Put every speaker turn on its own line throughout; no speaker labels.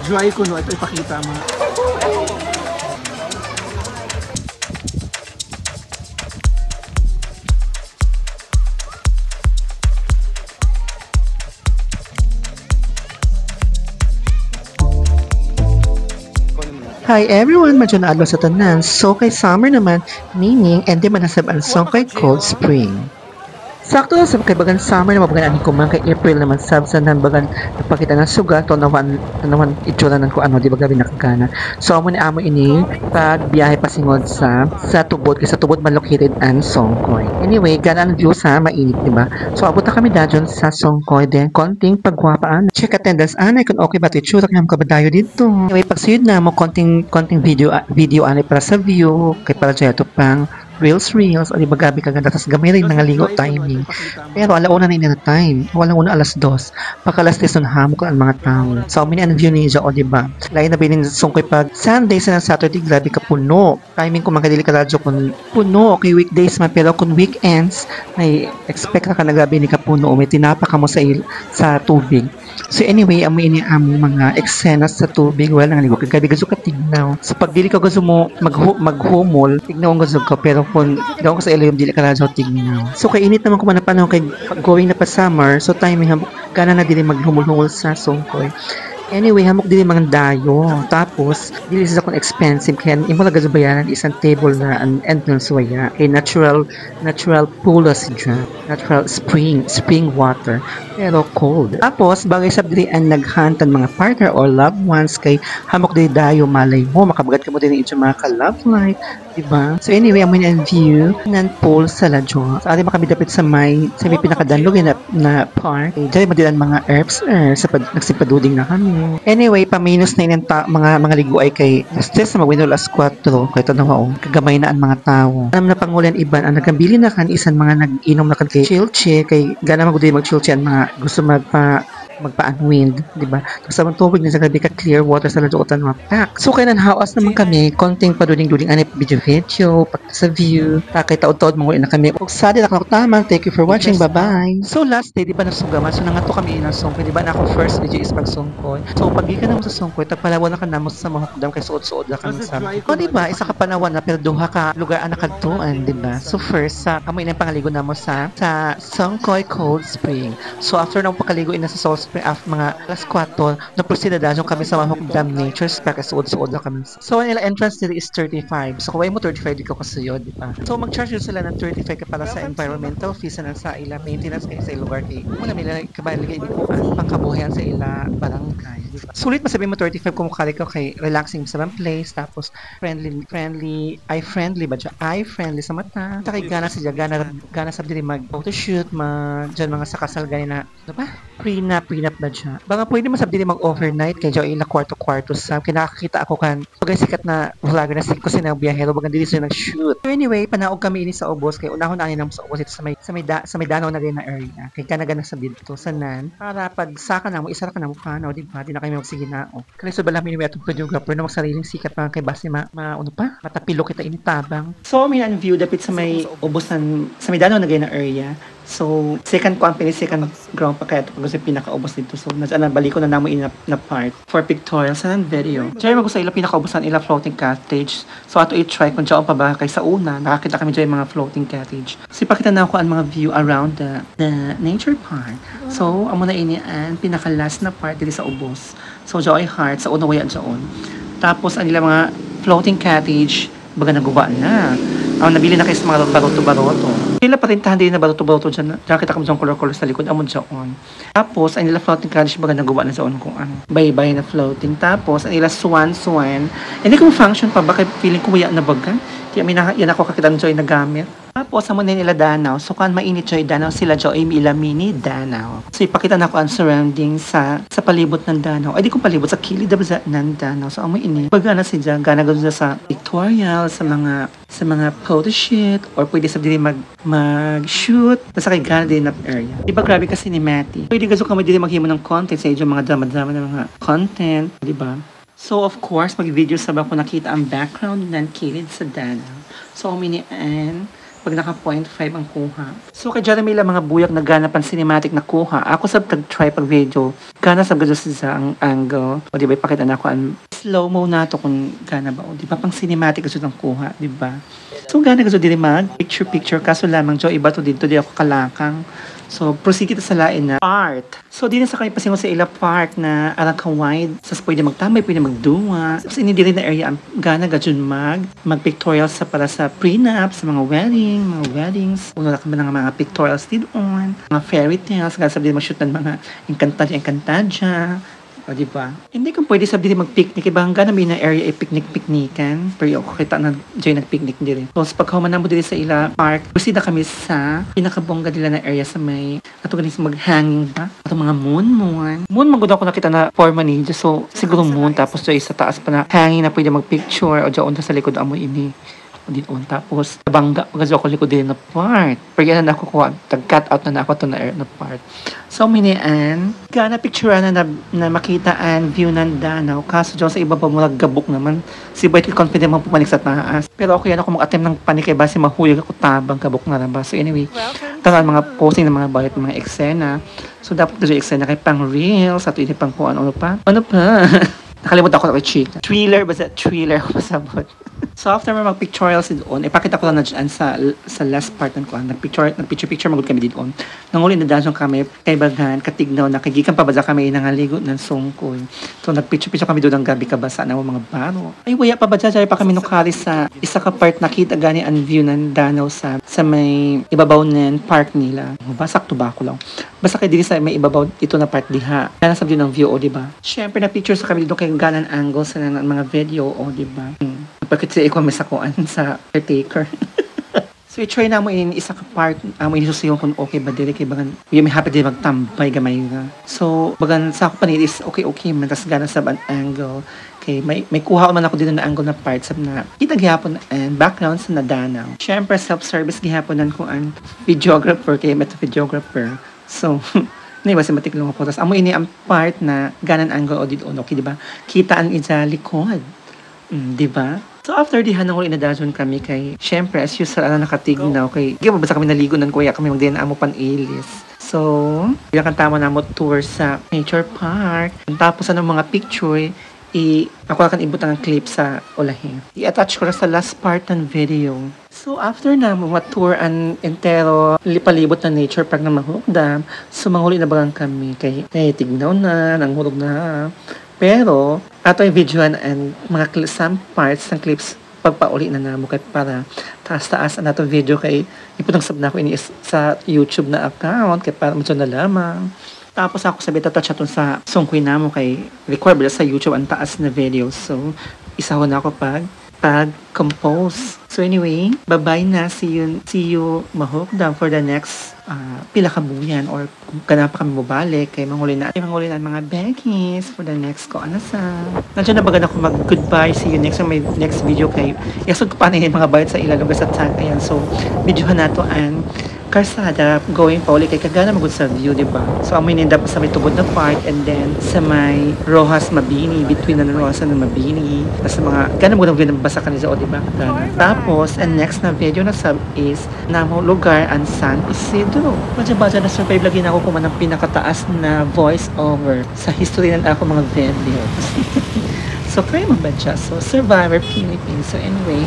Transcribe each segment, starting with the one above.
dry ko no, ito ipakita mga. Hi everyone, medyo naadlo sa tanan. So kay summer naman, meaning hindi man nasab ang song kay Cold Spring. Sakto na sa kay bagan summer na mabagan ani ko man kay April naman sab sa nan bagan nagpakita ng suga to naman itsura nan ko ano di ba gabi nakagana. So amo ni amo ini pag biyahe pasingod sa tubod kay sa tubod man located ang Songkoy. Anyway, gana ang view sa mainit di ba? So abot na kami dajon sa Songkoy then konting pagwapaan. Check attendance anay kung okay ba to itsura kay kabadayo dito. Anyway, pagsuyod na mo konting video anay para sa view kay para dyan ito pang reels o di ba gabi kaganda tas gamay rin nangaligo timing pero alauna na time walang una alas 2 pagkalas 3 hamok ang mga tao so mini ang view ninja o di ba lain na binin sungkoy pag Sunday sa Saturday grabe ka puno timing ko makadili ka radyo kung puno okay weekdays man pero kung weekends may expect ka na grabe ni ka puno o may tinapa ka mo sa tubig. So anyway, amoy ini amo mga eksena sa tubig well nangaligo kagabi gaso ka tignaw. So pag dili ka gusto mo maghumol, tignaw ang gusto ko pero kung daw ko sa ilayom dili ka na tignaw. So kay init naman ko man na panahon kay going na pa summer, so timing gana na dili maghumol-humol sa Songkoy. Anyway, hamok dili mga dayo. Tapos, dili sa kung expensive kaya imo lang bayaran isang table na ang entrance waya. Kay natural pool siya. Natural spring water. Pero cold. Tapos, bagay sa dili ang naghantan mga partner or loved ones kay hamok dili dayo malay mo makabagat ka mo din ito mga ka-love life, diba? So anyway, amo ang view ng pool sa Ladyo. So, ati makabidapit sa may pinakadanlog na park. Diyan mo din ang mga herbs sa nagsipaduding na kami. Anyway, paminus na yung mga ligo ay kay stress na magwino alas 4 kay ito na kagamay na ang mga tao. Alam na pangulan iban ang nagambili na kan isan mga nag-inom na kan kay chilche kay gana magudi mag-chilche ang mga gusto magpa-unwind, di ba? Tapos ang tubig na sa gabi ka clear water sa laduotan mga pack. So kaya hawas naman kami, konting paduding-duding anip video pagka sa view, takay taod-taod mangulin na kami. Kung sa din ako taman, thank you for watching, bye-bye. So last day, di ba nasugaman? So nangato kami ng Songkoy, di ba na ako first video is pag Songkoy. So pag ka naman sa Songkoy, tagpalawan na ka naman sa mga hukdam kay suod-suod na kami sa. O di ba, isa ka panawan na pero duha ka lugar ang nakagtuan, di ba? So first, sa amoy ng pangaligo na mo sa Songkoy Cold Spring. So after nang pakaligo ina sa Salt Spring after mga alas 4, na-proceed na dahil kami sa mga hukdam nature spa kasi suod-suod na kami. So nila entrance nila is 35. So kung mo 35 di ko kasuyo, di ba? So mag-charge sila ng 35 ka para sa environmental fees na sa ila maintenance kay sa lugar kay muna nila kabaligay di ko pangkabuhayan sa ila barangay, di ba? Sulit masabi mo 35 kung mukali ka kay relaxing sa place tapos friendly ba siya? Eye friendly sa mata. Saka gana sa gana sa dili mag photoshoot dyan mga sa kasal gani na, di ba? Prenup na siya. Baka pwede masab dili mag-overnight kay Joy na kwarto-kwarto sa kinakakita ako kan pagay sikat na vlogger na ko sinang biyahero bagang dili sila nag-shoot. So anyway, panaog kami ini sa Ubos kay unahon ani nang sa Ubos ito sa may danaw na rin na area. Kay kanagana sa dito sanan para pag saka na mo isa ka na mo panaw di ba? Di na kami magsiginao. Kani so bala mi atong videographer na magsariling sikat pa kay base ano pa? Matapilo kita ini tabang. So may ang view dapit sa may Ubos sa may danaw na rin na area. So, second ground pa kaya ito pag pinakaubos dito. So, balik ko na namo na part for pictorial sa video. Diyan mag sa ila pinakaubosan ila floating cottage. So, ato i-try kung dyan pa ba kay sa una. Nakakita kami dyan mga floating cottage. So, ipakita na ako ang mga view around the nature park. So, amo na ini ang pinaka-last na part dito sa ubos. So, Joy Heart, sa una waya dyan. Tapos, ang nila mga floating cottage, baga naguba na. Nabili na kayo sa mga baroto-baroto. Sila patintahan din na baroto-baroto dyan. Diyan kita kami dyan color-color sa likod. Amon dyan. Tapos, ang nila floating cottage baga nagawa na dyan kung ano. Bye-bye na floating. Tapos, ang nila swan. Hindi kong function pa. Baka feeling ko waya na baga. Kaya yan ako kakita ng Joy na gamit. Tapos, amo na nila Danau. So, kan mainit Joy Danau, sila Joy Mila Mini Danau. So, ipakita na ko ang surroundings sa palibot ng Danau. Ay, di ko palibot. Sa kilid ng Danau. So, amo ini. Baga na siya. Gana gano'n sa pictorial, sa mga photoshoot, or pwede sa dili mag-shoot. Nasa kay gana din na area. Diba grabe kasi ni Matty. Pwede gaso kami dili maghimo ng content sa iyo mga drama-drama ng mga content. Diba? So, of course, mag-video sabang ko nakita ang background ng kilid sa Danau. So, mini and pag naka 0.5 ang kuha. So kay Jeremy lang mga buyak na gana pan cinematic na kuha. Ako sab tag-try pag video. Gana sab gadyo sa ang angle. O di ba ipakita na ko ang slow mo na to kung gana ba. O di ba pang cinematic gadyo ang kuha, di ba? So gana gadyo diri mag picture kaso lamang jo iba to dito di ako kalakang. So, proceed kita sa lain na part. So, di na sa kayo pasingo sa ila part na arang ka-wide. So, pwede magtambay, pwede magduwa. So, hindi rin na area ang gana gadyon mag-pictorials sa para sa prenup, sa mga weddings. Uno na ka ba ng mga pictorials dito on. Mga fairy tales. Gana sabi din mag-shoot ng mga encantadja. O, diba? Hindi kung pwede sabi din mag-picnic. Iba hanggang namin na area ay picnic-picnican. Pero ako kita na dyan nag-picnic din. So, sa pagkahuman mo din sa ila park, proceed na kami sa pinakabongga nila na area sa may ato ganin sa mag-hanging ba? Ato mga moon. Moon, magod ako nakita na forma ni. So, siguro moon. Tapos dyan sa taas pa na hanging na pwede mag-picture. O dyan sa likod amo ini. Dito tapos bangga kasi ako likod din na part pero yan na ako kuha tag-cut out na ako to na part so minian gana picture na makitaan view ng Danau kaso dyan sa iba pa mo naggabok naman si Boyd confident mo pumanik sa taas pero ako yan ako mag-attempt ng panik base mahuyag ako tabang kabok na ba so anyway tangan mga posting ng mga bayot mga eksena so dapat doon eksena kay pang reels at ini pang kuan ano pa nakalimutan ako kay Chick thriller ba sa thriller ko pasabot. So after mag-pictorials doon, ipakita ko lang na dyan sa last part ng kuhan. Nag-picture magod kami doon. Nanguli na dyan kami, kay Bagan, katignaw na, kagikan pa ba kami nangaligo ng sungkoy. So nag-picture kami doon ng gabi kabasa ng mga baro. Ay, waya pa ba dyan pa kami nukari sa isa ka part nakita gani ang view ng Danau sa may ibabaw ng park nila. Sakto ba ako lang? Basta kay dili sa may ibabaw ito na part diha. Gana sa view ng view, o diba? Siyempre na picture sa kami doon kay ganan angle sa mga video, o diba? Bakit siya ikaw may sakuan sa caretaker. So, i-try na mo isa ka part, mo inisusiyon kung okay ba dili kay bagan. Yung may happy din magtambay gamay nga. So, bagan sa ako panit is okay man, tas gana sa an angle. Okay, may kuha man ako dito na angle na part sa na kita gihapon and background sa Danau. Siyempre, self-service gihapon nan ko ang videographer, kay meta videographer. So, Nay basi matiklong ako. Tas amo ini ang part na ganan angle o dito okay, di ba? Kita ang isa likod. Di ba? So after dihan nang inadajon kami kay syempre as usual nakatignaw kay di ba basta kami naligo nan kuya kami magdiyan amo panilis. So, yung tama na mo tour sa nature park. Tapos ano mga picture ako akan ibutang ang clip sa ulahin. I-attach ko na sa last part ng video. So, after na tour ang entero palibot na nature park na Mahukdam, so manghuli na bagang kami kay tignaw na, nanghulog na. Pero, ato yung videoan and mga some parts ng clips pagpauli na namo kay para taas-taas na itong video kay iputang sab na ako ini sa YouTube na account kay para mo na lamang. Tapos ako sabi tatouch atong sa sungkoy namo kay record sa YouTube ang taas na video. So, isa ko na ako pag-compose. So anyway, bye-bye na. See you Mahukdam for the next pila ka buyan or kung pa kami mabalik kay manghuli na mga baggies for the next ko sa nandiyan na baga ako mag-goodbye. See you next on my next video kay yasod ko pa na yung mga bayad sa ilalong sa tag. Ayan, so videohan na to and karsada going pa ulit kay kagana magud sa view, diba? So amoy ninda pa sa may tubod na part and then sa may Rojas Mabini, between na Rojas and Mabini, sa mga gana magud ang view na basa kanila, o diba? Tapos and next na video na sub is namo lugar ang San Isidro. Badya na survive lagi na ako kuman ng pinakataas na voice over sa history ng ako mga videos. So, kaya magbadya. So, Survivor Philippines. So, anyway,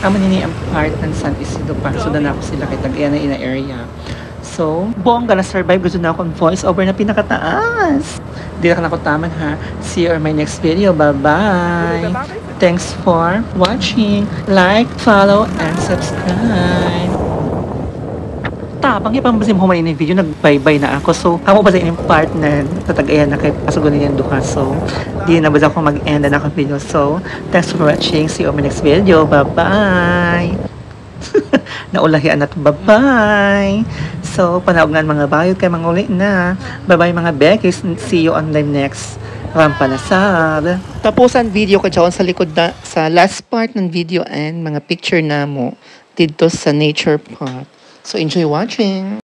amo nini ang part ng San Isidro Park. So, na ako sila kay Tagayan na ina area. So, bongga na survive. Gusto na akong voice over na pinakataas. Di na ka na ko taman ha. See you on my next video. Bye-bye. Thanks for watching. Like, follow, and subscribe. Tapang ipang basim human in video nag-bye-bye na ako. So, amo ba sa inyong part na tatagayan na kay pasugunin yung duha. So, di na ba ako mag-end na akong video. So, thanks for watching. See you on my next video. Bye-bye! Naulahian na ito. Bye-bye! So, panaogngan mga bayot kay mga uli na. Bye-bye mga Beckies. See you on the next Rampanasad. Tapusan video ko dyan sa likod na, sa last part ng video and mga picture na mo dito sa nature park. So, enjoy watching!